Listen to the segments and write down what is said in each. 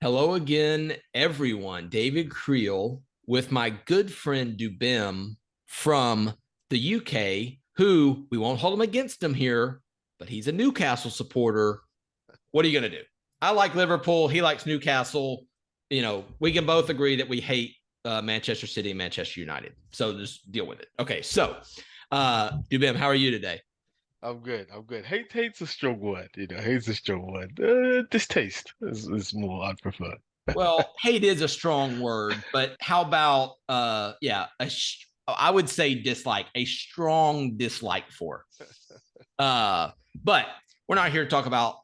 Hello again, everyone. David Creel with my good friend Dubem from the UK, who we won't hold him against him here, but he's a Newcastle supporter. What are you going to do? I like Liverpool. He likes Newcastle. We can both agree that we hate Manchester City and Manchester United. So just deal with it. Okay. So, Dubem, how are you today? I'm good. I'm good. Hate's a strong word. Hate's a strong word. Distaste is more I'd prefer. Well, hate is a strong word, but how about I would say dislike, a strong dislike for. But we're not here to talk about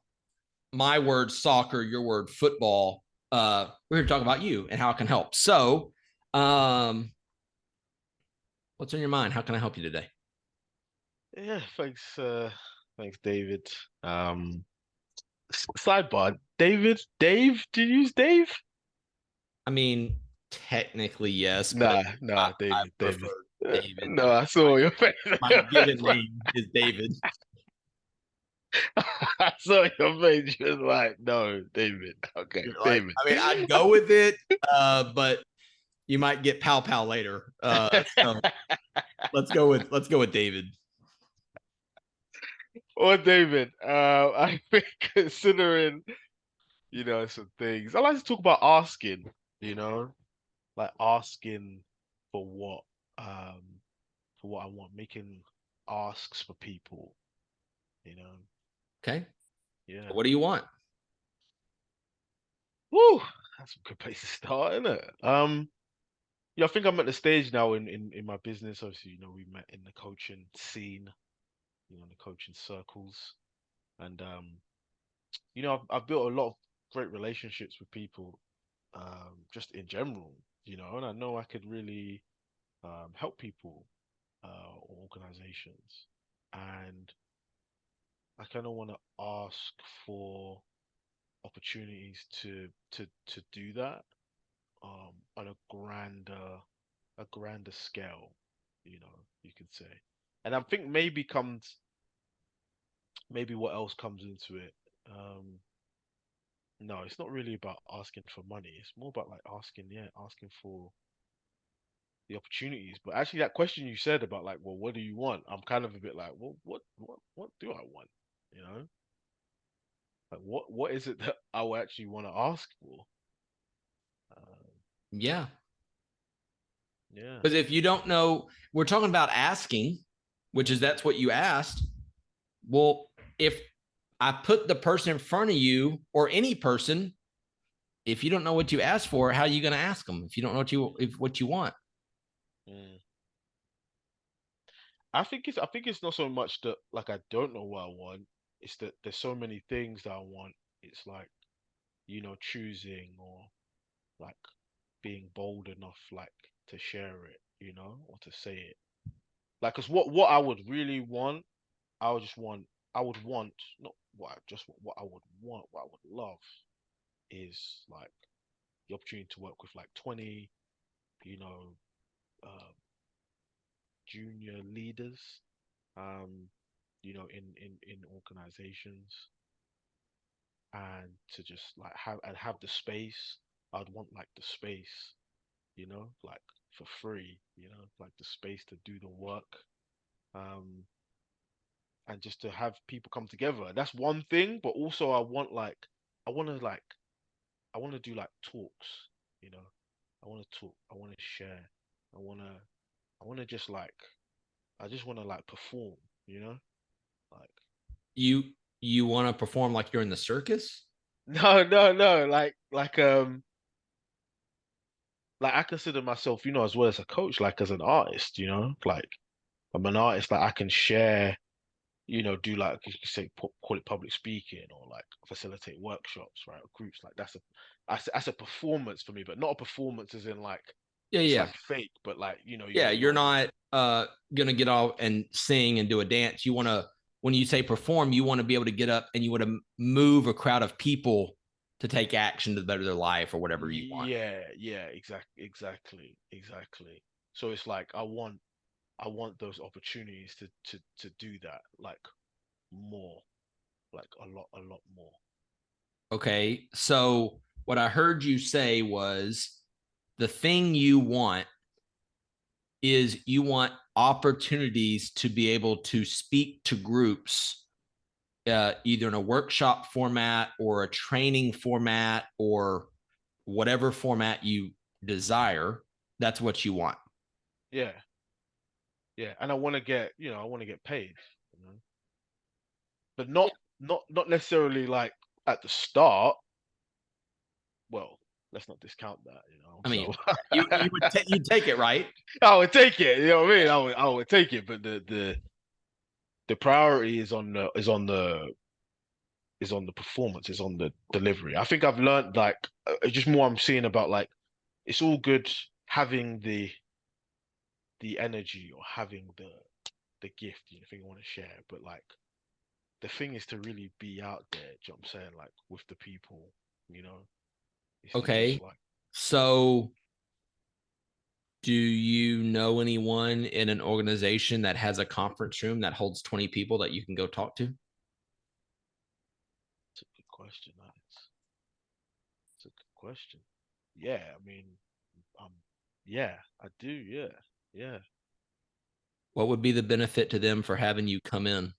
my word soccer, your word football. We're here to talk about you and how it can help. So, um, what's on your mind? How can I help you today? Yeah, thanks. Thanks, David. Sidebar. Dave. Do you use Dave? I mean, technically yes, but I, Nah, I David. prefer David. I No, mean, I saw your face. my given name is David. I saw your face. You was like, no, David. Okay, You're like, David. I mean, I'd go with it, but you might get pow pow later. So let's go with David. Or David. I think considering some things. I like to talk about asking, you know, like asking for what, um, for what I want, making asks for people, you know. Okay. Yeah. What do you want? Woo, that's a good place to start, isn't it? Yeah, I think I'm at the stage now in my business. Obviously, we met in the coaching scene, in the coaching circles, and I've built a lot of great relationships with people, just in general, and I know I could really help people or organizations. And I kind of want to ask for opportunities to do that on a grander scale, you could say. And I think maybe what else comes into it. Um, no, it's not really about asking for money. It's more about like asking for the opportunities. But actually, that question you said about like, well, what do you want? I'm kind of a bit like, well, what do I want? You know, like what is it that I will actually want to ask for? Um, Yeah. yeah, Because if you don't know, we're talking about asking, which is that's what you asked. Well, if I put the person in front of you or any person, if you don't know what you asked for, how are you going to ask them if you don't know what you want? mm. I think it's not so much that like I don't know what I want. It's that there's so many things that I want. It's like choosing or like being bold enough like to share it, or to say it. Like, cause what I would really want, I would just want, I would want not what I just what I would want, what I would love is like the opportunity to work with like 20, you know, uh, junior leaders, um, in organizations, and to just like have the space. I'd want like the space, like for free, like the space to do the work, um, and just to have people come together. That's one thing, but also I want to like, I want to do like talks, you know. I want to talk. I want to share. I want to. I want to just like. I just want to like perform. Like You want to perform like you're in the circus? no, no, no. Like I consider myself, as well as a coach, like as an artist. Like I'm an artist. Like I can share. Do like you could say call it public speaking or like facilitate workshops, right? Or groups like that's a performance for me, but not a performance as in like Yeah, it's yeah. like fake, but like Yeah, you're you're not gonna get off and sing and do a dance. You want to, when you say perform, you want to be able to get up and you want to move a crowd of people to take action to better their life or whatever you want. yeah, exactly. So it's like I want those opportunities to do that like more, like a lot more. Okay, so what I heard you say was the thing you want is you want opportunities to be able to speak to groups, either in a workshop format or a training format or whatever format you desire. That's what you want. Yeah, yeah. And I want to get, I want to get paid, you know, but not necessarily like at the start. Well, let's not discount that, I mean, So you would you take it, right? I would take it. You know what I mean? I would take it, but the priority is on the performance, is on the delivery. I think I've learned like just more I'm seeing about like it's all good having the energy or having the gift, thing you want to share, but like the thing is to really be out there, do you know what I'm saying? Like with the people, you know, it's to just Okay. like So, do you know anyone in an organization that has a conference room that holds 20 people that you can go talk to? it's a good question, Alex. It's a good question. Yeah, I mean, um, yeah, I do, yeah, yeah. What would be the benefit to them for having you come in?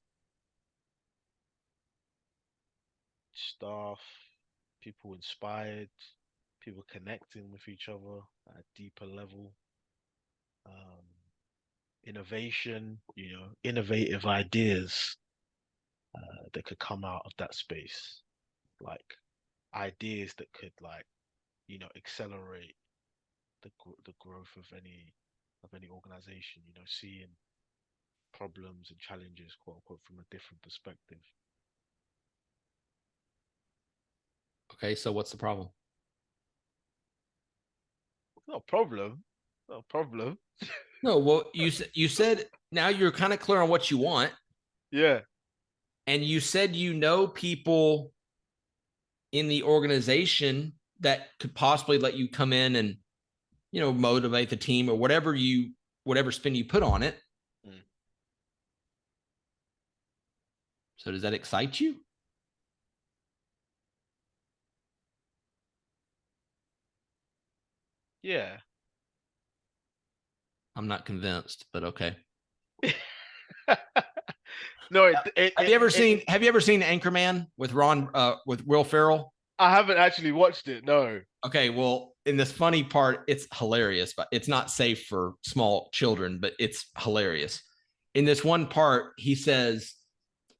Staff, people inspired, people connecting with each other at a deeper level, um, innovation, innovative ideas that could come out of that space, like ideas that could like, accelerate the growth of any organization, seeing problems and challenges, quote unquote, from a different perspective. Okay, so what's the problem? No problem. No problem. No, well, you said now you're kind of clear on what you want, Yeah. and you said you know people in the organization that could possibly let you come in and motivate the team or whatever spin you put on it. Mm. So does that excite you? Yeah. I'm not convinced, but okay. No, it, it, Have it, you ever it, seen Have you ever seen Anchorman with Will Ferrell? I haven't actually watched it. No. Okay, well, in this funny part, it's hilarious, but it's not safe for small children, but it's hilarious. In this one part, he says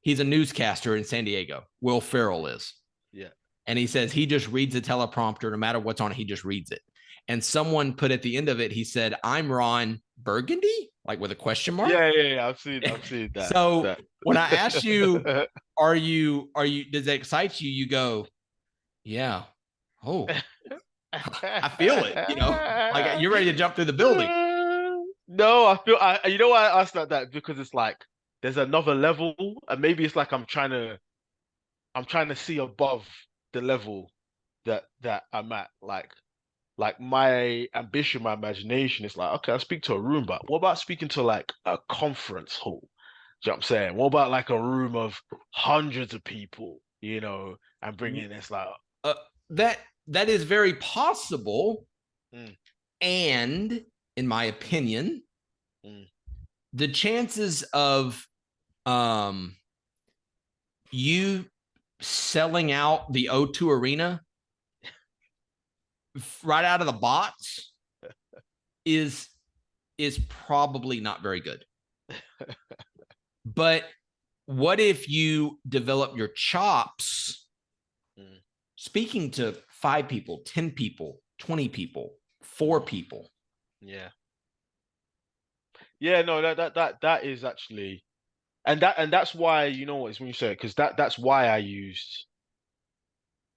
he's a newscaster in San Diego. Will Ferrell is. Yeah. And he says he just reads the teleprompter no matter what's on it, he just reads it. And someone put at the end of it, he said, "I'm Ron Burgundy," like with a question mark. Yeah. I've seen that. So That. when I ask you, are you does that excite you? You go, yeah. Oh, I feel it, like you're ready to jump through the building. No, I feel you know why I asked that because it's like there's another level, and maybe it's like I'm trying to see above the level that I'm at. Like my ambition, my imagination is like, okay, I'll speak to a room, but what about speaking to like a conference hall? Do you know what I'm saying? What about like a room of hundreds of people, and bringing this like, Uh, that that is very possible, mm, and in my mm, opinion, mm, the chances of um you selling out the O2 Arena right out of the box is is probably not very good. But what if you develop your chops mm, speaking to 5 people, 10 people, 20 people, 4 people? yeah, yeah, no, that is actually, and that's why it's when you say it because that's why I used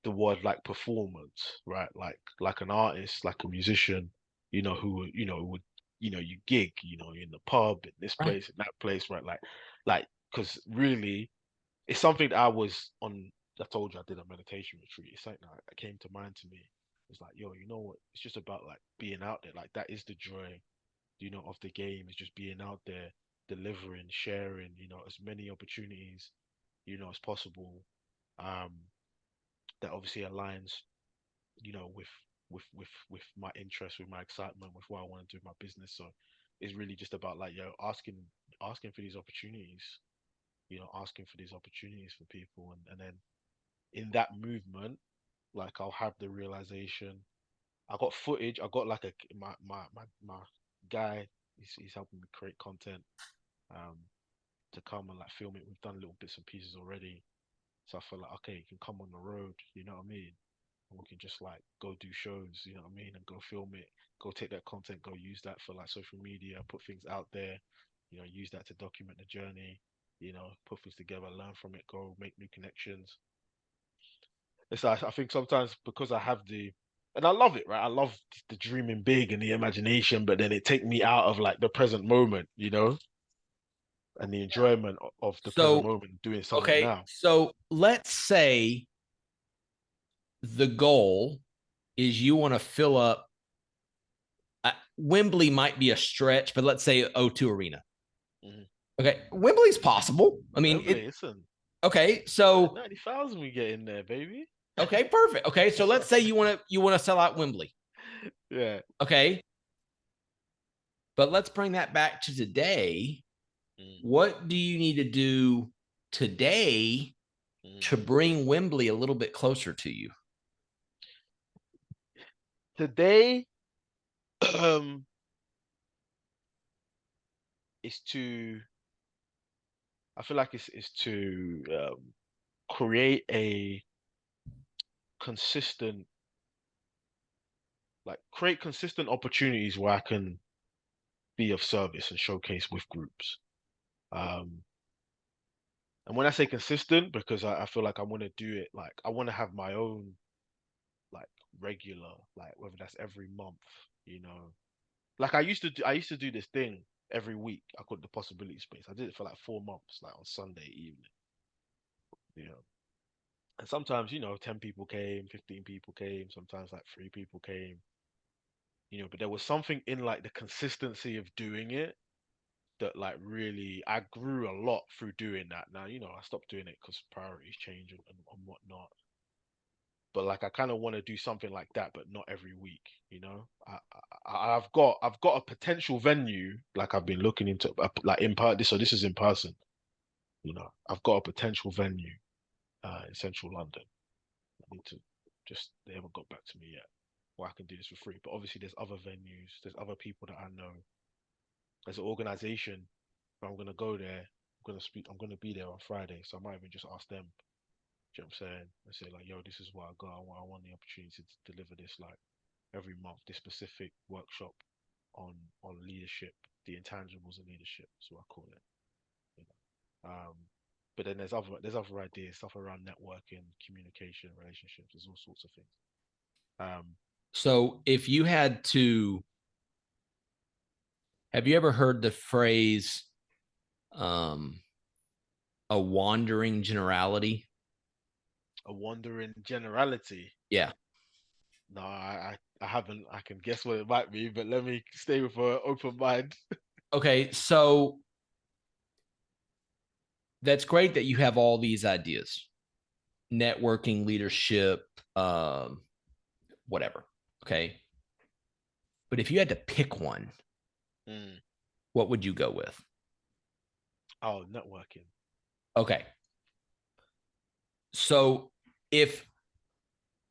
the word like performance, right? Like an artist, like a musician, who would you gig, you're in the pub, in this Right. place, in that place, right? Like, because really, it's something that I was on. I told you I did a meditation retreat. It's something that came to mind to me. It's like, yo, you know what? It's just about like being out there. Like that is the joy, of the game. Is just being out there, delivering, sharing, as many opportunities, as possible. Um, that obviously aligns with my interest, with my excitement, with what I want to do in my business. So it's really just about like asking for these opportunities, asking for these opportunities for people, and then in that movement, like I'll have the realization. I got footage. I got like my guy. He's helping me create content um to come and like film it. We've done little bits and pieces already, so I feel like okay, you can come on the road. You know what I mean? And we can just like go do shows. You know what I mean? And go film it. Go take that content. Go use that for like social media. Put things out there. Use that to document the journey. Put things together. Learn from it. Go make new connections. It's like I think sometimes because I have and I love it, right? I love the dreaming big and the imagination, but then it take me out of like the present moment, and the enjoyment of the present So, moment doing something okay. now. So let's say the goal is you want to fill up. Wembley might be a stretch, but let's say O2 Arena. Mm-hmm. Okay, Wembley's possible. I mean, Wembley, listen, okay, so 90,000 we get in there, baby. okay, perfect. Okay, so let's say you want to sell out Wembley. Yeah. Okay, but let's bring that back to today. Mm, What do you need to do today mm. to bring Wembley a little bit closer to you? Today, um, is to I feel like it's to create a consistent create consistent opportunities where I can be of service and showcase with groups. Um, and when I say consistent, because I feel like I want to do it, like I want to have my own like regular, like whether that's every month, you know. Like I used to do this thing every week. I called it the possibility space. I did it for like 4 months, like on Sunday evening, you know. And sometimes, 10 people came, 15 people came, sometimes like 3 people came, but there was something in like the consistency of doing it that like really I grew a lot through doing that. Now, I stopped doing it because priorities change and whatnot. But like I kind of want to do something like that, but not every week. I've got a potential venue like I've been looking into like in part this so this is in person. I've got a potential venue in central London. I need to just they haven't got back to me yet. Where I can do this for free. But obviously there's other venues, there's other people that I know. There's an organization. I'm gonna go there. I'm gonna be there on Friday, so I might even just ask them. Do you know what I'm saying? And say like, yo, this is what I got. I want the opportunity to deliver this like every month, this specific workshop on leadership, the intangibles of leadership. That's what I call it. You know? But then there's other ideas, stuff around networking, communication, relationships. There's all sorts of things. Um, So, if you had to, have you ever heard the phrase um, a wandering generality? a wandering generality. Yeah. No, I haven't. I can guess what it might be, but let me stay with an open mind. Okay. So, that's great that you have all these ideas networking, leadership, um, whatever. Okay. But if you had to pick one, Mm. what would you go with? Oh, networking. Okay. So if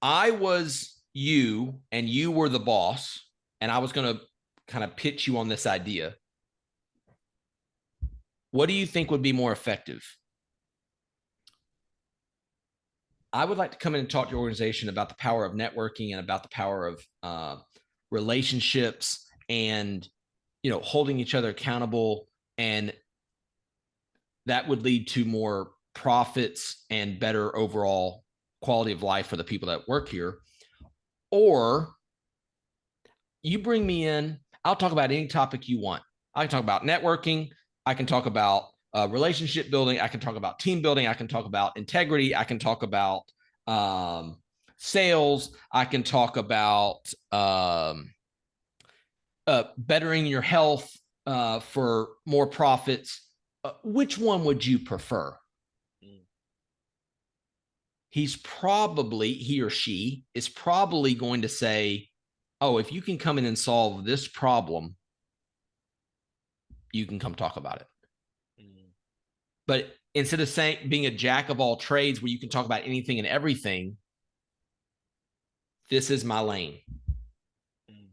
I was you and you were the boss, and I was going to kind of pitch you on this idea, what do you think would be more effective? I would like to come in and talk to your organization about the power of networking and about the power of relationships and holding each other accountable, and that would lead to more profits and better overall quality of life for the people that work here. Or you bring me in, I'll talk about any topic you want. I can talk about networking. I can talk about relationship building. I can talk about team building. I can talk about integrity. I can talk about sales. I can talk about bettering your health for more profits. Which one would you prefer? Mm. he or she is probably going to say, oh, if you can come in and solve this problem, you can come talk about it. Mm, But instead of saying being a jack of all trades where you can talk about anything and everything, this is my lane. mm,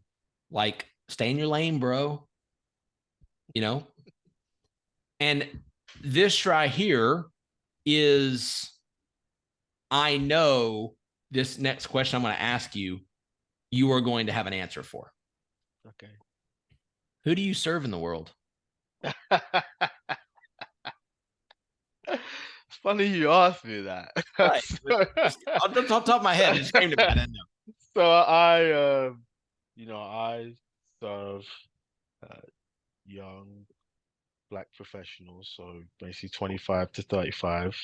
Like, stay in your lane, bro. You know? And this right here is, I know this next question I'm going to ask you, you are going to have an answer for. okay. Who do you serve in the world? It's funny you asked me that. Right. So, Just off the top of my head, it just came to me. I didn't know. so I, I serve uh, young black professionals, so basically 25 to 35,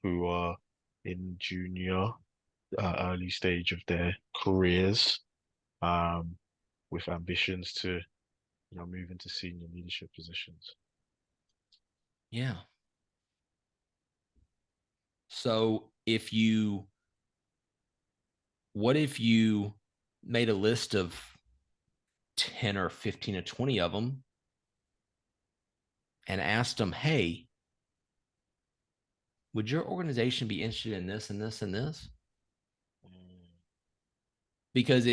who are in junior, early stage of their careers, um, with ambitions to, move into senior leadership positions. Yeah. So what if you made a list of 10 or 15 or 20 of them and asked them, hey, would your organization be interested in this and this and this? Mm, Because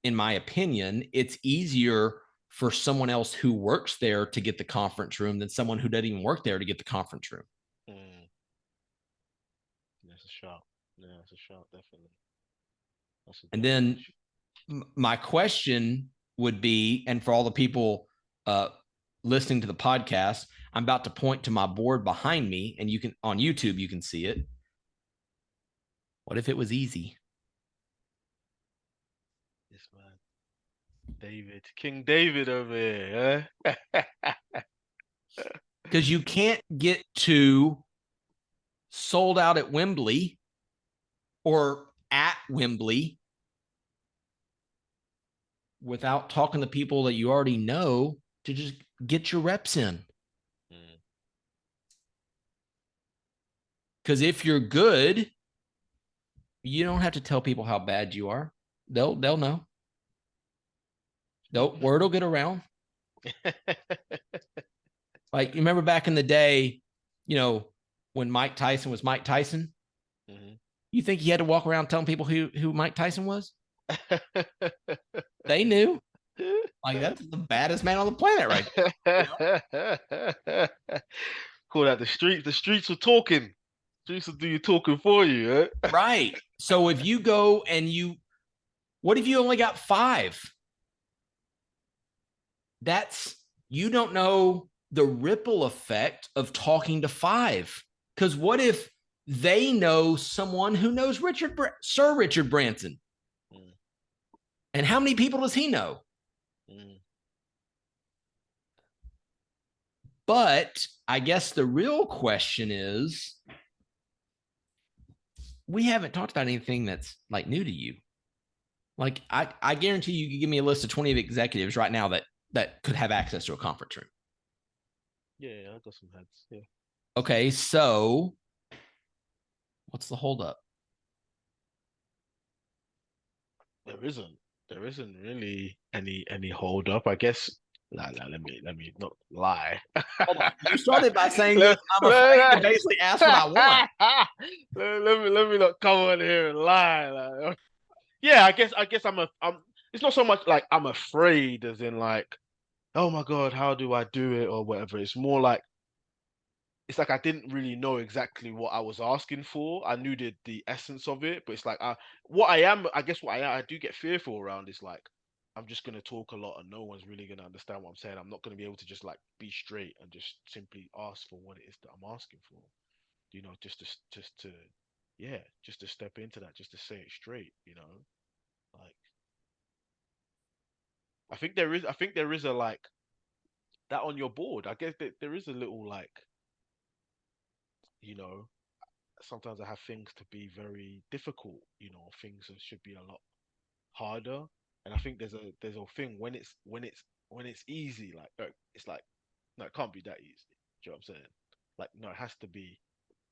in my opinion, it's easier for someone else who works there to get the conference room than someone who doesn't even work there to get the conference room. mm. That's a shout. Yeah, that's a shout, definitely. That's a And definite then my question would be, and for all the people uh, listening to the podcast, I'm about to point to my board behind me, and you can on YouTube you can see it. What if it was easy? This man, David, King David over here, eh? Because you can't get to sold out at Wembley or at Wembley without talking to people that you already know to just get your reps in. Mm, Because if you're good, you don't have to tell people how bad you are. They'll know. Word will get around. Like, you remember back in the day, you know, when Mike Tyson was Mike Tyson? mhm. You think he had to walk around telling people who Mike Tyson was? They knew. Like, that's the baddest man on the planet, right there. You know? Call that the streets. The streets were talking. Streets will do your talking for you, eh? Right. So if you go and what if you only got five? That's, you don't know the ripple effect of talking to five. Because what if they know someone who knows Sir Richard Branson? Mm, And how many people does he know? mm, But I guess the real question is, we haven't talked about anything that's like new to you. Like, I guarantee you could give me a list of 20 executives right now that could have access to a conference room. yeah, I got some heads. Yeah, Okay, so what's the holdup? there isn't. There isn't really any hold up. I guess. Nah, let me not lie. Hold on. You started by saying this. let, I'm afraid to let, basically ask what I want. let me not come on here and lie. Like, yeah, I guess I'm. It's not so much like I'm afraid, as in like, oh my God, how do I do it or whatever. It's more like it's like I didn't really know exactly what I was asking for. I knew the essence of it, but it's like what I am. I guess what I do get fearful around is like I'm just gonna talk a lot and no one's really gonna understand what I'm saying. I'm not gonna be able to just like be straight and just simply ask for what it is that I'm asking for. Just to yeah, just to step into that, just to say it straight. Like I think there is a like that on your board. I guess that there is a little like you know sometimes I have things to be very difficult. Things that should be a lot harder. And I think there's a thing when it's easy, like it's like no, it can't be that easy. Do you know what I'm saying? Like no, it has to be.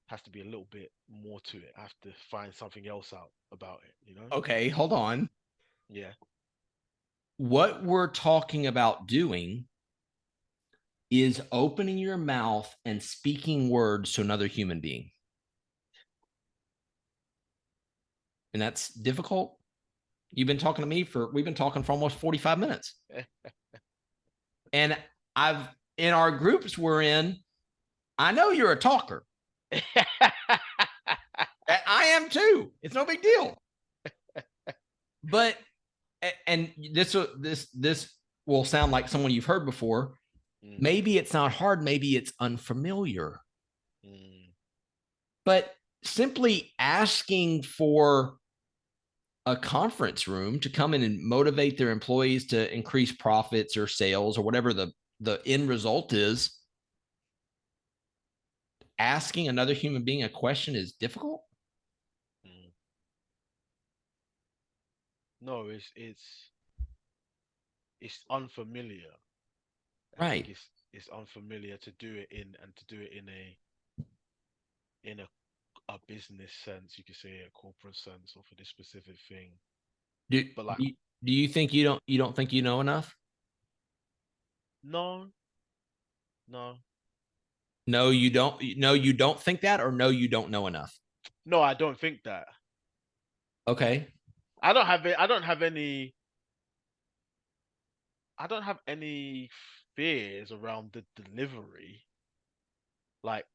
has to be a little bit more to it. I have to find something else out about it, you know? Okay, hold on. Yeah. What we're talking about doing is opening your mouth and speaking words to another human being. And that's difficult. We've been talking for almost 45 minutes. And in our groups we're in, I know you're a talker. I am too. It's no big deal. But, and this will sound like someone you've heard before. Mm, Maybe it's not hard. Maybe it's unfamiliar. mm, But simply asking for a conference room to come in and motivate their employees to increase profits or sales or whatever the end result is, asking another human being a question is difficult. mm. No, it's unfamiliar. I think Right. it's unfamiliar to do it in and to do it in a business sense, you could say a corporate sense, or for this specific thing. Do, But like, do, do you think you don't think you know enough? no, no, No, you don't. No, you don't think that, or no, you don't know enough. no, I don't think that. Okay. I don't have it. I don't have any fears around the delivery. Like,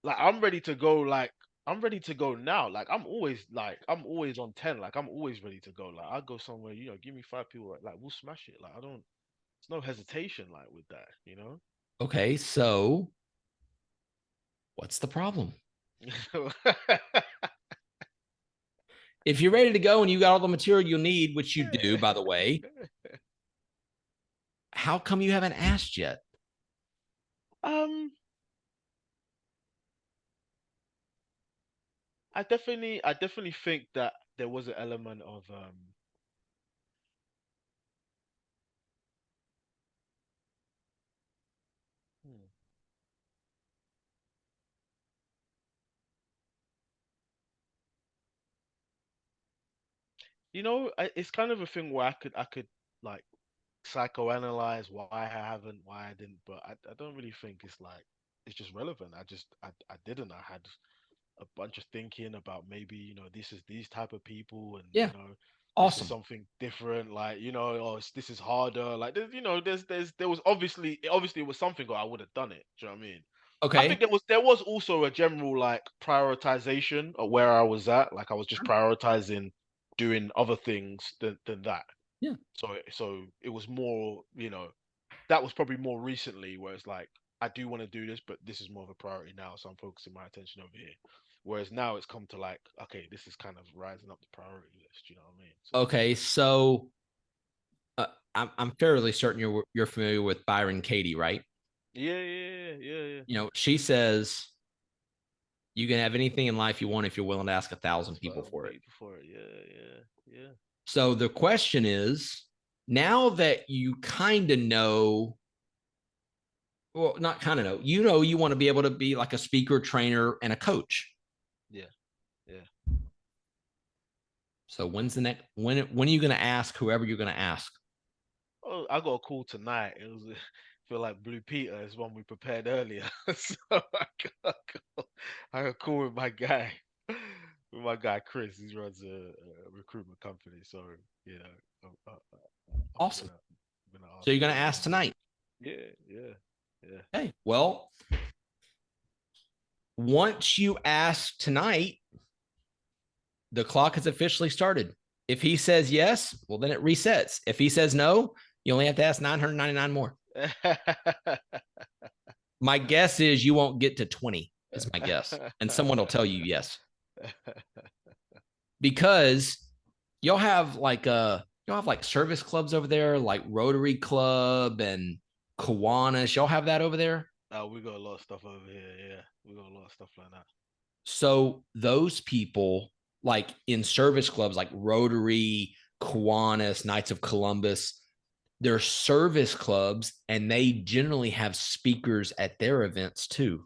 I'm ready to go. Like, I'm ready to go now. I'm always on 10. Like, I'm always ready to go. Like, I go somewhere, give me 5 people. Like, we'll smash it. Like, I don't. There's no hesitation like with that. Okay. So what's the problem? If you're ready to go and you got all the material you need, which you do, by the way, how come you haven't asked yet? um, I definitely think that there was an element of hmm, it's kind of a thing where I could like psychoanalyze why I haven't, why I didn't, but I don't really think it's just relevant. I didn't. I had a bunch of thinking about maybe this is these type of people, and Yeah. this is Awesome. something different, like oh this is harder, like there was obviously it was something, or I would have done it. Do you know what I mean? I think Okay. there was also a general like prioritization of where I was at. Like I was just Sure. prioritizing doing other things than that. Yeah. So it was more, that was probably more recently where it's like I do want to do this, but this is more of a priority now, so I'm focusing my attention over here. Whereas now it's come to like, okay, this is kind of rising up the priority list. You know what I mean? So Okay. So I'm fairly certain you're familiar with Byron Katie, right? yeah, yeah, yeah, yeah. She says you can have anything in life you want if you're willing to ask 1,000 That's what people I'm for it. paid for it. Yeah, yeah, So the question is, now that you kind of know, well, not kind of know, you want to be able to be like a speaker, trainer, and a coach. yeah, yeah, yeah. So when's the next? When are you going to ask whoever you're going to ask? Oh, I got a call tonight. It was feel like Blue Peter is one we prepared earlier. So I got a call with my guy, Chris. He runs a recruitment company. So you know, I'm Awesome. gonna So ask you're him going to about ask it. tonight. Yeah, yeah, yeah. Okay. Well, once you ask tonight, the clock has officially started. If he says yes, well, then it resets. If he says no, you only have to ask 999 more. My guess is you won't get to 20, is my guess. And someone will tell you yes. Because you'll have like service clubs over there, like Rotary Club and Kiwanis. Y'all have that over there. We got a lot of stuff over here. Yeah, we got a lot of stuff like that. So those people, like in service clubs like Rotary, Kiwanis, Knights of Columbus, they're service clubs and they generally have speakers at their events too.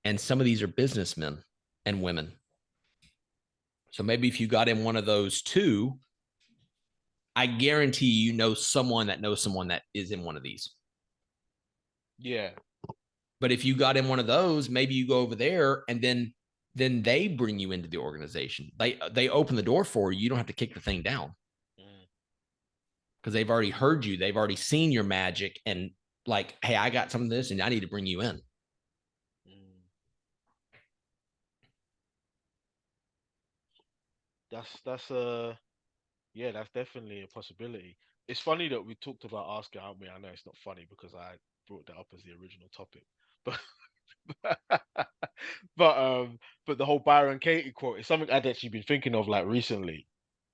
And some of these are businessmen and women. So maybe if you got in one of those two, I guarantee you know someone that knows someone that is in one of these. Yeah. But if you got in one of those, maybe you go over there and then they bring you into the organization. They open the door for you. You don't have to kick the thing down Mm, because they've already heard you. They've already seen your magic and like, hey, I got some of this and I need to bring you in. mm. That's yeah, that's definitely a possibility. It's funny that we talked about asking out me. I know it's not funny because I brought that up as the original topic, but but but the whole Byron Katie quote is something I'd actually been thinking of like recently,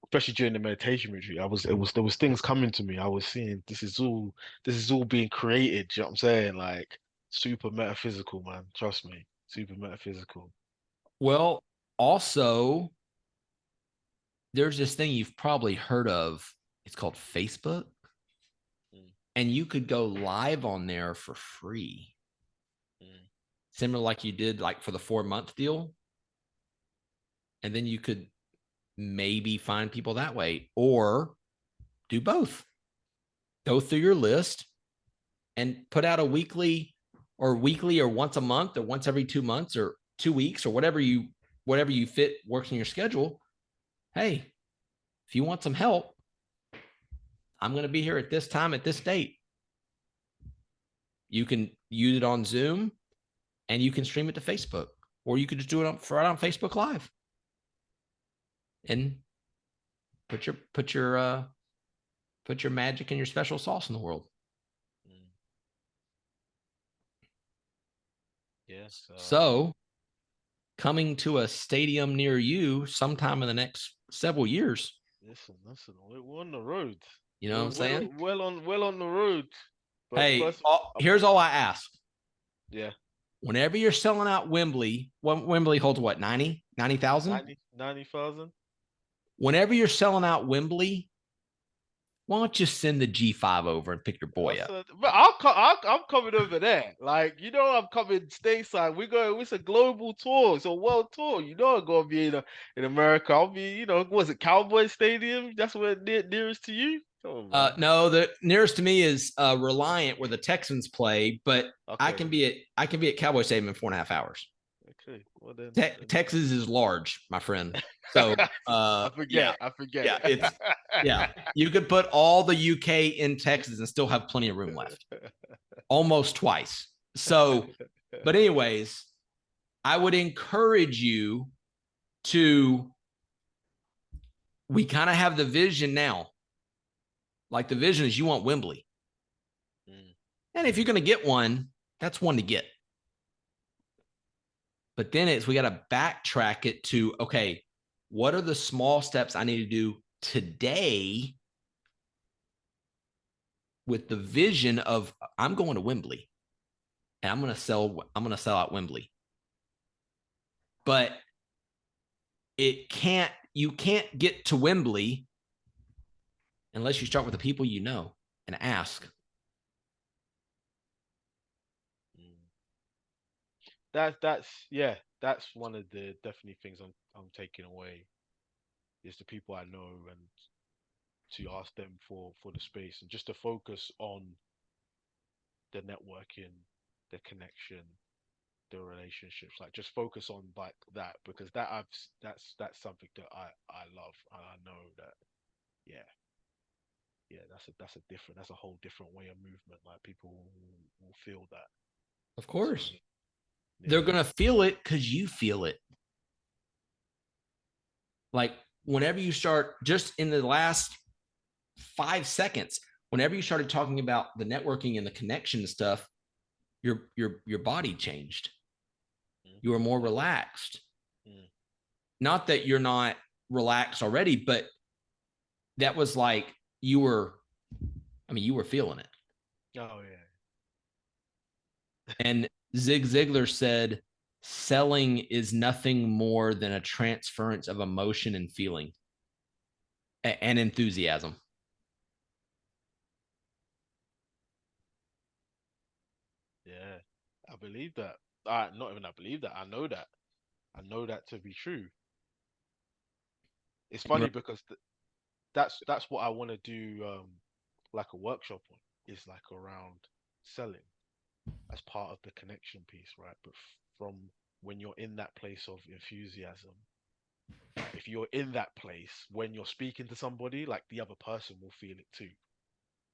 especially during the meditation retreat. There was things coming to me. I was seeing this is all being created. Do you know what I'm saying? Like super metaphysical, man. Trust me, super metaphysical. Well, also, there's this thing you've probably heard of. It's called Facebook. Mm, And you could go live on there for free, mm, similar like you did like for the 4 month deal. And then you could maybe find people that way or do both. Go through your list and put out a weekly or once a month or once every 2 months or 2 weeks or whatever you fit works in your schedule. Hey, if you want some help, I'm going to be here at this time at this date. You can use it on Zoom and you can stream it to Facebook, or you could just do it right on Facebook Live and put your put your uh, put your magic and your special sauce in the world. mm. Yeah. So, coming to a stadium near you sometime in the next several years. Listen. We're on the road. You know what I'm saying? Well on the road. But Hey, first, here's all I ask. yeah, Whenever you're selling out Wembley, Wembley holds what, 90,000? 90,000. Whenever you're selling out Wembley, why don't you send the G5 over and pick your boy up? But I'm coming over there. Like you know, I'm coming stateside. We go. It's a global tour. It's a world tour. You know, I'm gonna be in America. I'll be. You know, was it Cowboy Stadium? That's where nearest to you. Come on, man. No, the nearest to me is Reliant, where the Texans play, but Okay. I can be at Cowboy Stadium in 4.5 hours. Okay. Well then. Texas is large, my friend. So I yeah, forget. I yeah, forget. it's yeah. You could put all the UK in Texas and still have plenty of room left. Almost twice. So, but anyways, I would encourage you to. We kind of have the vision now. Like the vision is you want Wembley, Mm, and if you're going to get one, that's one to get. But then we got to backtrack it to, okay, what are the small steps I need to do today with the vision of I'm going to Wembley and I'm going to sell out Wembley. But you can't get to Wembley unless you start with the people you know and ask. mm. Yeah. That's one of the definitely things I'm taking away is the people I know and to ask them for the space and just to focus on the networking, the connection, the relationships. Like just focus on like that because that's something that I love and I know that yeah that's a whole different way of movement. Like people will feel that. Of So course. They're yeah. going to feel it because you feel it. Like whenever you start, just in the last 5 seconds, whenever you started talking about the networking and the connection stuff, your body changed. Mm, You were more relaxed. mm. Not that you're not relaxed already, but that was like you were, I mean, you were feeling it. Oh yeah. And Zig Ziglar said, selling is nothing more than a transference of emotion and feeling and enthusiasm. Yeah. I believe that. not even I believe that. I know that. I know that to be true. It's funny because that's what I want to do. Like a workshop on is like around selling as part of the connection piece, right? But from when you're in that place of enthusiasm, if you're in that place when you're speaking to somebody, like the other person will feel it too.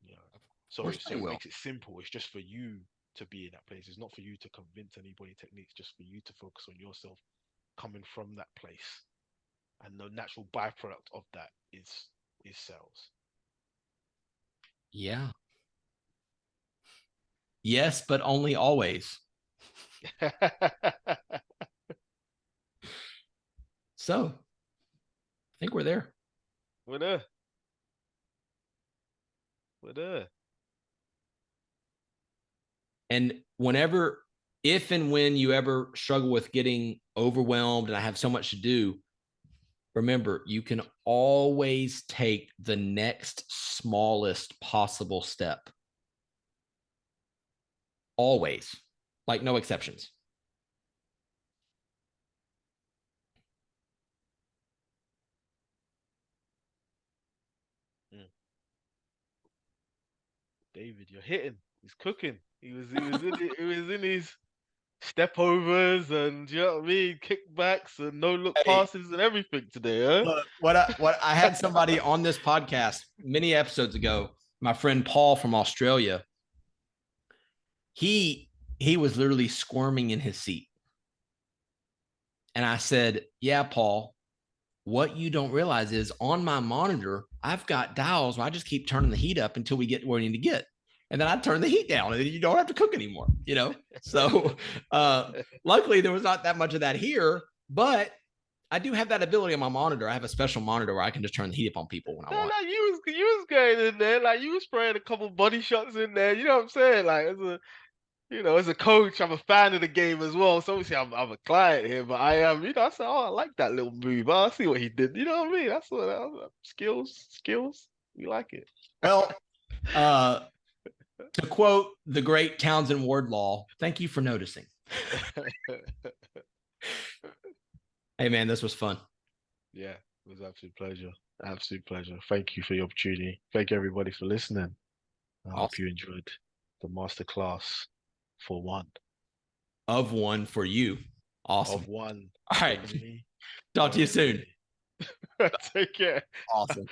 You know, Of course so they it will. makes it simple. It's just for you to be in that place. It's not for you to convince anybody techniques. Just for you to focus on yourself, coming from that place, and the natural byproduct of that is sales. Yeah. Yes, but only always. So I think we're there. We're there. We're there. And whenever, if and when you ever struggle with getting overwhelmed and I have so much to do, remember, you can always take the next smallest possible step. Always. Like no exceptions. Mm. David, you're hitting. He's cooking. He was in his step overs and you know what I mean, kickbacks and no look Hey, passes and everything today, huh? look, what I had somebody on this podcast many episodes ago, my friend Paul from Australia. He was literally squirming in his seat. And I said, "Yeah, Paul, what you don't realize is on my monitor, I've got dials where I just keep turning the heat up until we get where we need to get. And then I turn the heat down and you don't have to cook anymore, you know?" So luckily there was not that much of that here, but I do have that ability on my monitor. I have a special monitor where I can just turn the heat up on people when I No, want. like you was going in there, like you was spraying a couple body shots in there. You know what I'm saying? Like as a coach, I'm a fan of the game as well. So obviously I'm a client here, but I am, I said, oh, I like that little move. Oh, I see what he did. You know what I mean? That's what skills. You like it. Well, uh, to quote the great Townsend Wardlaw, thank you for noticing. Hey, man, this was fun. Yeah, it was an absolute pleasure. Absolute pleasure. Thank you for the opportunity. Thank you everybody for listening. I hope Awesome. you enjoyed the masterclass for one. Of one for you. Awesome. Of one All for right. me Talk to you soon. personally. Take care. Awesome.